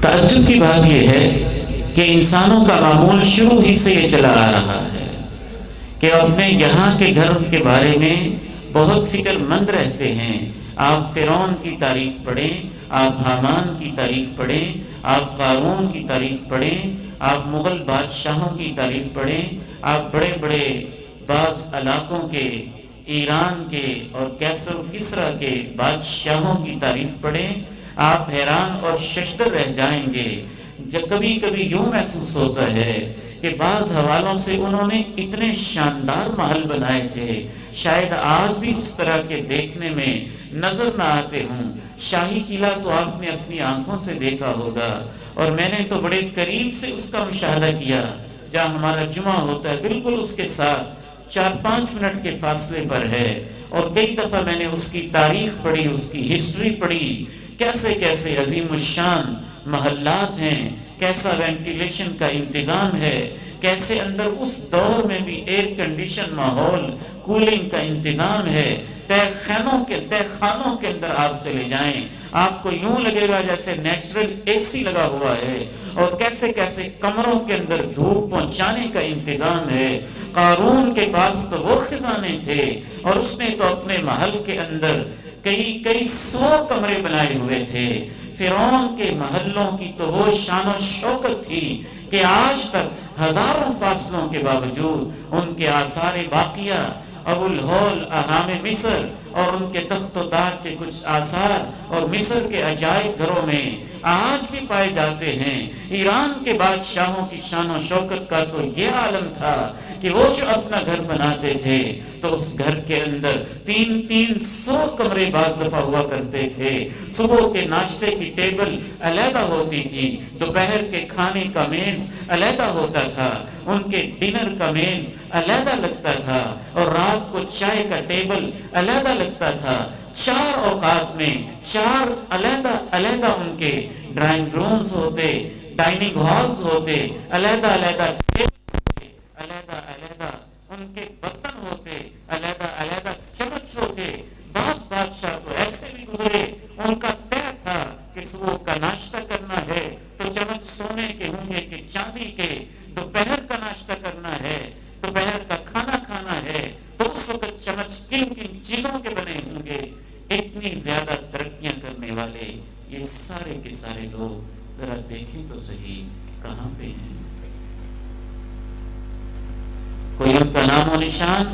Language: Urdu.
تعجب کی بات یہ ہے کہ انسانوں کا معمول شروع ہی سے یہ چلا آ رہا ہے کہ اپنے یہاں کے گھر کے بارے میں بہت فکر مند رہتے ہیں۔ آپ فرعون کی تاریخ پڑھیں، آپ حامان کی تاریخ پڑھیں، آپ قارون کی تاریخ پڑھیں، آپ مغل بادشاہوں کی تاریخ پڑھیں، آپ بڑے بڑے بعض علاقوں کے، ایران کے اور کیسر و کسریٰ کے بادشاہوں کی تاریخ پڑھیں، آپ حیران اور ششدر رہ جائیں گے۔ جب کبھی کبھی یوں محسوس ہوتا ہے کہ بعض حوالوں سے انہوں نے اتنے شاندار محل بنائے تھے، شاید آج بھی اس طرح کے دیکھنے میں نظر نہ آتے ہوں۔ شاہی قلعہ تو آپ نے اپنی آنکھوں سے دیکھا ہوگا، اور میں نے تو بڑے قریب سے اس کا مشاہدہ کیا۔ جہاں ہمارا جمعہ ہوتا ہے بالکل اس کے ساتھ 4-5 منٹ کے فاصلے پر ہے، اور کئی دفعہ میں نے اس کی تاریخ پڑھی، اس کی ہسٹری پڑھی، کیسے کیسے عظیم الشان محلات ہیں، کیسا وینٹیلیشن کا انتظام ہے، کیسے اندر اس دور میں بھی ایئر کنڈیشن ماحول، کولنگ کا انتظام ہے۔ تہ خانوں کے اندر آپ چلے جائیں، آپ کو یوں لگے گا جیسے نیچرل اے سی لگا ہوا ہے، اور کیسے کیسے کمروں کے اندر دھوپ پہنچانے کا انتظام ہے۔ قارون کے پاس تو وہ خزانے تھے، اور اس نے تو اپنے محل کے اندر کئی 100 کمرے بنائے ہوئے تھے۔ فرعون کے محلوں کی تو وہ شان و شوکت تھی کہ آج تک ہزاروں فاصلوں کے باوجود ان کے آثار باقیہ، ابو الہول اہرام مصر اور ان کے تخت و تاج کے کچھ آثار اور مصر کے عجائب گھروں میں آج بھی پائے جاتے ہیں۔ ایران کے بادشاہوں کی شان و شوکت کا تو یہ عالم تھا کہ وہ جو اپنا گھر بناتے تھے تو اس گھر کے اندر 300 کمرے بعض دفعہ ہوا کرتے تھے۔ صبح کے ناشتے کی ٹیبل علیحدہ ہوتی تھی، دوپہر کے کھانے کا میز علیحدہ ہوتا تھا، ان کے ڈنر کا میز علیحدہ لگتا تھا، اور رات کو چائے کا ٹیبل علیحدہ لگتا تھا۔ 4 اوقات میں 4 علیحدہ علیحدہ ان کے ڈرائنگ رومز ہوتے، ڈائننگ ہالز ہوتے، علیحدہ علیحدہ ٹیبل ہوتے، علیحدہ علیحدہ ان کے برتن ہوتے، علیحدہ علیحدہ چمچ ہوتے۔ بعض بادشاہ تو ایسے بھی گزرے، ان کا طے تھا کہ صبح کا ناشتہ کرنا ہے تو چمچ سونے کے ہوں گے کہ چاندی کے، دوپہر کا ناشتہ کرنا ہے، دوپہر کا کھانا کھانا ہے تو اس وقت چمچ کن کن چیزوں کے بنے ہوں گے۔ اتنی زیادہ ترقیاں کرنے والے یہ سارے کے سارے لوگ ذرا دیکھیں تو صحیح کہاں پہ ہیں؟ کوئی ان کا نام و نشان